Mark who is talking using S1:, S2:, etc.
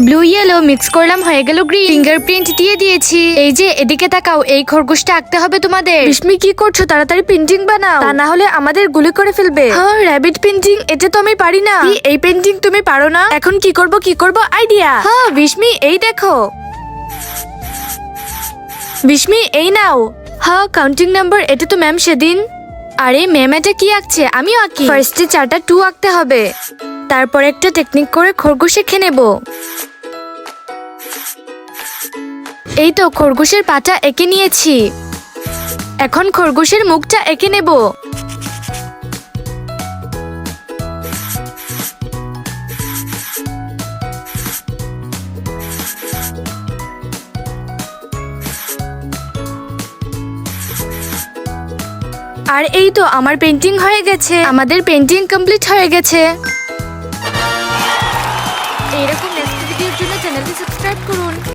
S1: Blue yellow mix করলাম, হয়ে গেল গ্রিন। ফিঙ্গারপ্রিন্ট দিয়ে দিয়েছি। এই যে এদিকে তাকাও, এই খরগোশটা আঁকতে হবে তোমাদের।
S2: বিস্মি কি করছো? তাড়াতাড়ি পেন্টিং বানাও, তা না হলে আমাদের গুলি করে ফেলবে। হ্যাঁ, র্যাবিট পেন্টিং, এটা তো আমি পারি না। এই পেন্টিং তুমি পারো না? এখন কি করব আইডিয়া। হ্যাঁ বিস্মি, এই দেখো। বিস্মি এই নাও। হ্যাঁ, কাউন্টিং নাম্বার, এটা তো ম্যাম সেদিন। আরে ম্যাম এটা কি আঁকছে? আমিও আঁকি। ফার্স্টে 4টা 2 আঁকতে হবে, তারপর একটা টেকনিক করে খরগোশ এঁকে নেব। এই তো খরগোশের পাটা এঁকে নিয়েছি, এখন খরগোশের মুখটা এঁকে নেব। আর এই তো আমার পেন্টিং হয়ে গেছে। আমাদের পেন্টিং কমপ্লিট হয়ে গেছে। এরকম নেক্সট ভিডিওর জন্য চ্যানেলটি সাবস্ক্রাইব করুন।